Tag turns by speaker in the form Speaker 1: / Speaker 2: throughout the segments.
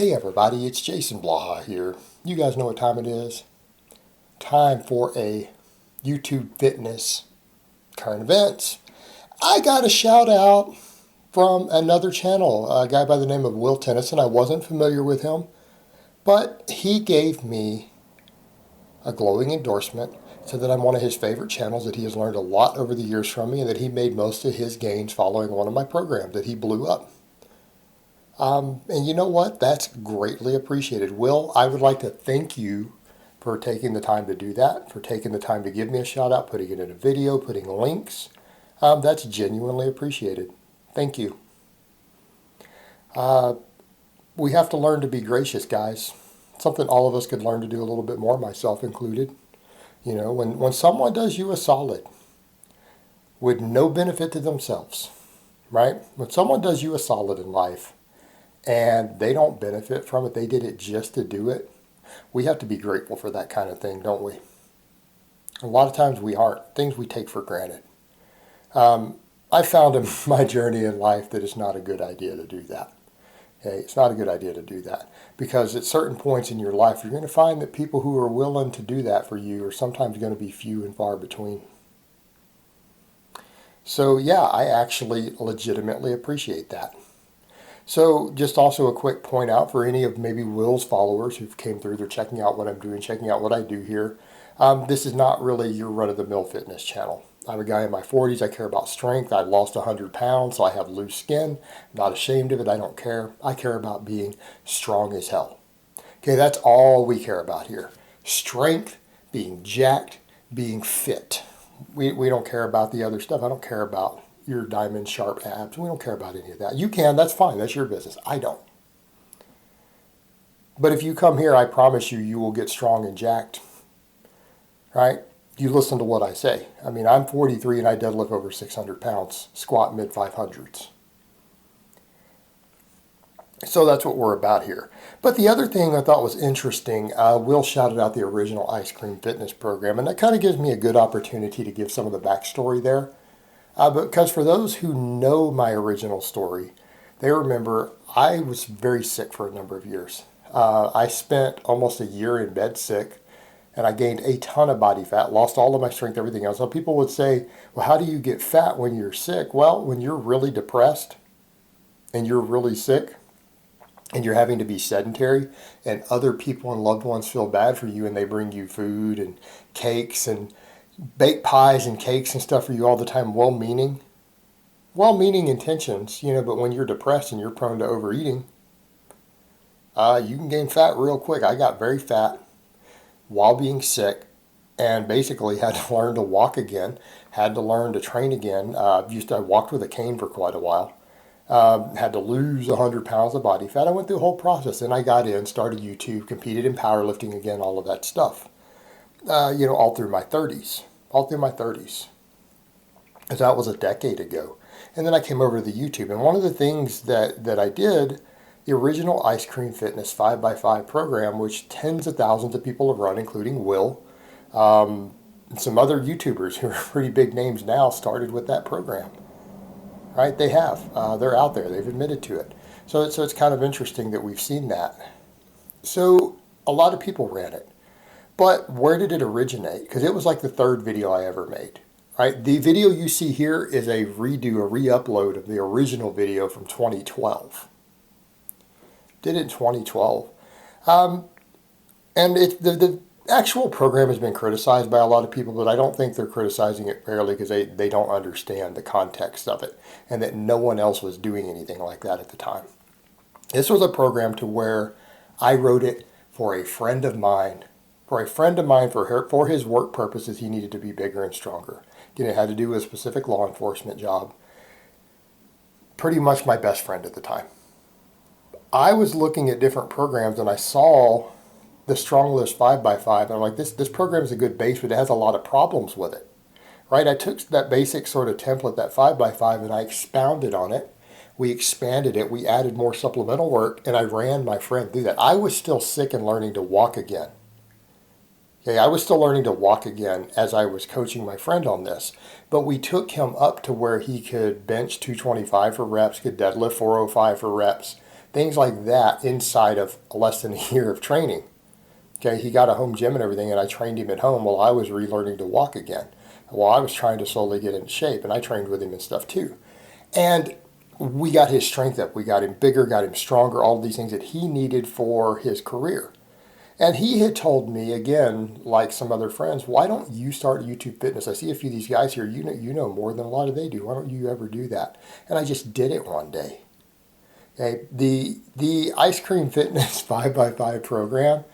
Speaker 1: Hey everybody, it's Jason Blaha here. You guys know what time it is. Time for a YouTube fitness current events. I got a shout out from another channel, a guy by the name of Tennyson. I wasn't familiar with him, but he gave me a glowing endorsement, said that I'm one of his favorite channels, that he has learned a lot over the years from me, and that he made most of his gains following one of my programs that he blew up. And you know what? That's greatly appreciated. Will, I would like to thank you for taking the time to do that, for taking the time to give me a shout out, putting it in a video, putting links. That's genuinely appreciated. Thank you. We have to learn to be gracious, guys. Something all of us could learn to do a little bit more, myself included. You know, when someone does you a solid with no benefit to themselves, right? When someone does you a solid in life, and they don't benefit from it, they did it just to do it, we have to be grateful for that kind of thing, don't we? A lot of times we aren't. Things we take for granted. I found in my journey in life that it's not a good idea to do that. Okay? It's not a good idea to do that, because at certain points in your life, you're going to find that people who are willing to do that for you are sometimes going to be few and far between. So yeah, I actually legitimately appreciate that. So just also a quick point out for any of maybe Will's followers who've came through, they're checking out what I'm doing, checking out what I do here. This is not really your run-of-the-mill fitness channel. I'm a guy in my 40s. I care about strength. I've lost 100 pounds, so I have loose skin. I'm not ashamed of it. I don't care. I care about being strong as hell. Okay, that's all we care about here. Strength, being jacked, being fit. We don't care about the other stuff. I don't care about your diamond sharp abs. We don't care about any of that. You can, that's fine. That's your business. I don't. But if you come here, I promise you, you will get strong and jacked. Right? You listen to what I say. I mean, I'm 43 and I deadlift over 600 pounds, squat mid 500s. So that's what we're about here. But the other thing I thought was interesting, Will shouted out the original Ice Cream Fitness program, and that kind of gives me a good opportunity to give some of the backstory there. Because for those who know my original story, they remember I was very sick for a number of years. I spent almost a year in bed sick, and I gained a ton of body fat, lost all of my strength, everything else. Now people would say, well, how do you get fat when you're sick? Well, when you're really depressed and you're really sick and you're having to be sedentary and other people and loved ones feel bad for you and they bring you food and cakes and baked pies and cakes and stuff for you all the time, well-meaning intentions, you know, but when you're depressed and you're prone to overeating, you can gain fat real quick. I got very fat while being sick and basically had to learn to walk again, had to learn to train again. I walked with a cane for quite a while. Had to lose 100 pounds of body fat. I went through the whole process, and I got in, started YouTube, competed in powerlifting again, all of that stuff. All through my 30s. Because that was a decade ago. And then I came over to the YouTube. And one of the things that I did, the original Ice Cream Fitness 5x5 program, which tens of thousands of people have run, including Will, and some other YouTubers who are pretty big names now, started with that program. Right? They have. They're out there. They've admitted to it. So it's kind of interesting that we've seen that. So a lot of people ran it. But where did it originate? Because it was like the third video I ever made, right? The video you see here is a re-upload of the original video from 2012. Did it in 2012. And the actual program has been criticized by a lot of people, but I don't think they're criticizing it fairly because they don't understand the context of it and that no one else was doing anything like that at the time. This was a program to where I wrote it for a friend of mine. For his work purposes, he needed to be bigger and stronger. Again, it had to do with a specific law enforcement job. Pretty much my best friend at the time. I was looking at different programs and I saw the Strong List 5x5. And I'm like, this program is a good base, but it has a lot of problems with it. Right? I took that basic sort of template, that 5x5, and I expounded on it. We expanded it. We added more supplemental work, and I ran my friend through that. I was still sick and learning to walk again. Okay, I was still learning to walk again as I was coaching my friend on this. But we took him up to where he could bench 225 for reps, could deadlift 405 for reps, things like that inside of less than a year of training. Okay, he got a home gym and everything, and I trained him at home while I was relearning to walk again. While I was trying to slowly get in shape, and I trained with him and stuff too. And we got his strength up. We got him bigger, got him stronger, all of these things that he needed for his career. And he had told me, again, like some other friends, why don't you start YouTube Fitness? I see a few of these guys here, you know more than a lot of they do. Why don't you ever do that? And I just did it one day. Okay, the Ice Cream Fitness 5x5 program,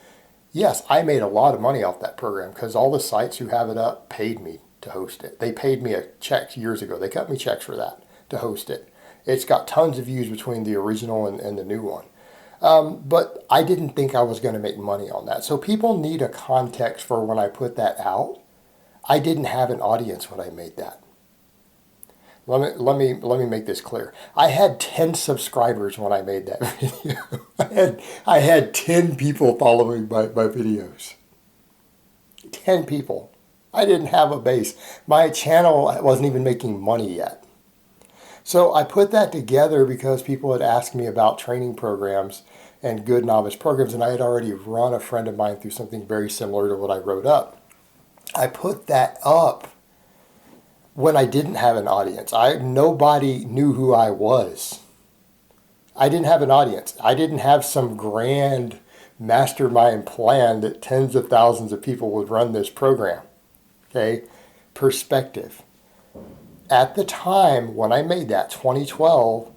Speaker 1: yes, I made a lot of money off that program because all the sites who have it up paid me to host it. They paid me a check years ago. They cut me checks for that, to host it. It's got tons of views between the original and the new one. But I didn't think I was going to make money on that. So people need a context for when I put that out. I didn't have an audience when I made that. Let me make this clear. I had 10 subscribers when I made that video. I had 10 people following my videos. 10 people. I didn't have a base. My channel wasn't even making money yet. So I put that together because people had asked me about training programs and good novice programs, and I had already run a friend of mine through something very similar to what I wrote up. I put that up when I didn't have an audience. Nobody knew who I was. I didn't have an audience. I didn't have some grand mastermind plan that tens of thousands of people would run this program. Okay? Perspective. At the time when I made that, 2012,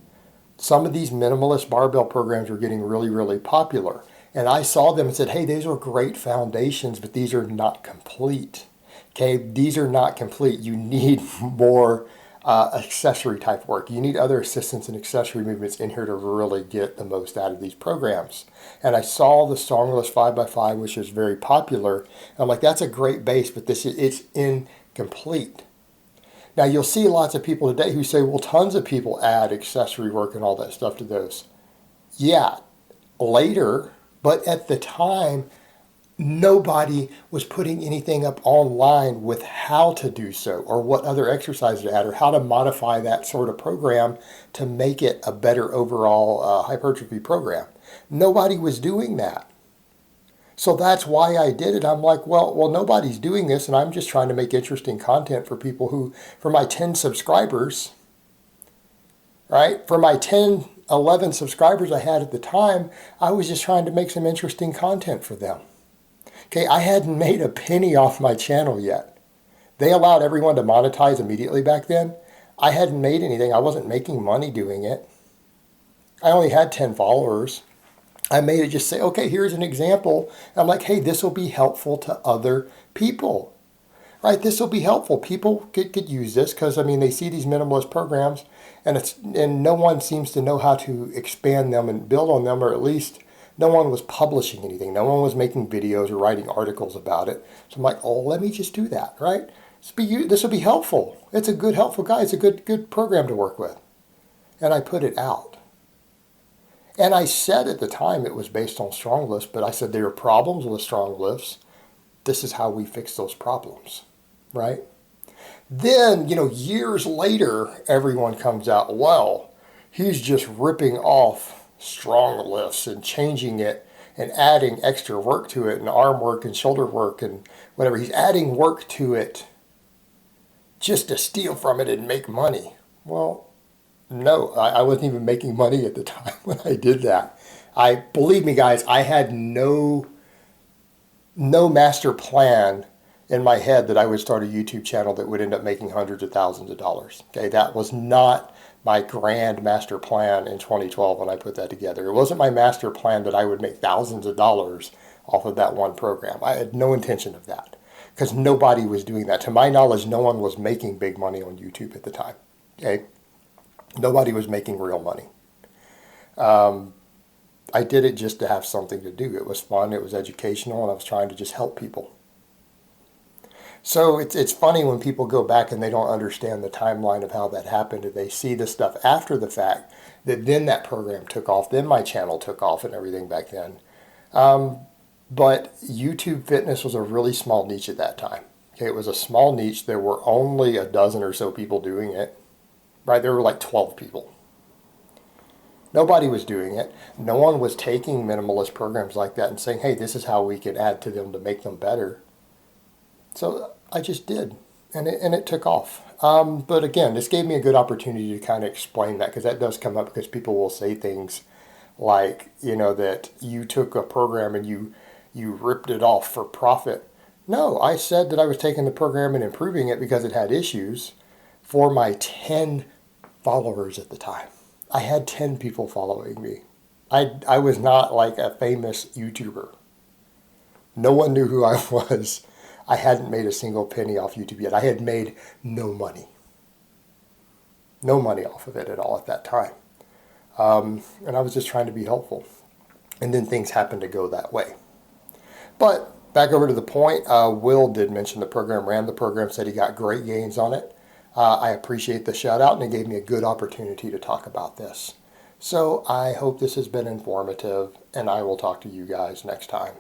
Speaker 1: some of these minimalist barbell programs were getting really, really popular. And I saw them and said, hey, these are great foundations, but these are not complete. Okay, these are not complete. You need more accessory type work. You need other assistance and accessory movements in here to really get the most out of these programs. And I saw the Strongless 5x5, which is very popular. And I'm like, that's a great base, but it's incomplete. Now, you'll see lots of people today who say, well, tons of people add accessory work and all that stuff to those. Yeah, later, but at the time, nobody was putting anything up online with how to do so or what other exercises to add or how to modify that sort of program to make it a better overall hypertrophy program. Nobody was doing that. So that's why I did it. I'm like, well, nobody's doing this, and I'm just trying to make interesting content for people who, for my 10 subscribers, right? For my 10, 11 subscribers I had at the time, I was just trying to make some interesting content for them. Okay, I hadn't made a penny off my channel yet. They allowed everyone to monetize immediately back then. I hadn't made anything. I wasn't making money doing it. I only had 10 followers. I made it just say, okay, here's an example. And I'm like, hey, this will be helpful to other people, right? This will be helpful. People could use this because, I mean, they see these minimalist programs and no one seems to know how to expand them and build on them, or at least no one was publishing anything. No one was making videos or writing articles about it. So I'm like, oh, let me just do that, right? This will be helpful. It's a good, helpful guy. It's a good program to work with. And I put it out. And I said at the time it was based on strong lifts, but I said there are problems with strong lifts. This is how we fix those problems, right? Then, years later, everyone comes out, well, he's just ripping off strong lifts and changing it and adding extra work to it and arm work and shoulder work and whatever. He's adding work to it just to steal from it and make money. Well, no, I wasn't even making money at the time when I did that. Believe me, guys, I had no master plan in my head that I would start a YouTube channel that would end up making hundreds of thousands of dollars. Okay, that was not my grand master plan in 2012 when I put that together. It wasn't my master plan that I would make thousands of dollars off of that one program. I had no intention of that because nobody was doing that. To my knowledge, no one was making big money on YouTube at the time. Okay. Nobody was making real money. I did it just to have something to do. It was fun, it was educational, and I was trying to just help people. So it's funny when people go back and they don't understand the timeline of how that happened, and they see the stuff after the fact, that then that program took off, then my channel took off and everything back then. But YouTube fitness was a really small niche at that time. Okay, it was a small niche. There were only a dozen or so people doing it. Right, there were like 12 people. Nobody was doing it. No one was taking minimalist programs like that and saying, hey, this is how we can add to them to make them better. So I just did, and it took off. But again, this gave me a good opportunity to kind of explain that, because that does come up, because people will say things like, that you took a program and you ripped it off for profit. No, I said that I was taking the program and improving it because it had issues for my 10 followers at the time. I had 10 people following me. I was not like a famous YouTuber. No one knew who I was. I hadn't made a single penny off YouTube yet. I had made no money. No money off of it at all at that time. And I was just trying to be helpful. And then things happened to go that way. But back over to the point, Will did mention the program, ran the program, said he got great gains on it. I appreciate the shout out, and it gave me a good opportunity to talk about this. So I hope this has been informative, and I will talk to you guys next time.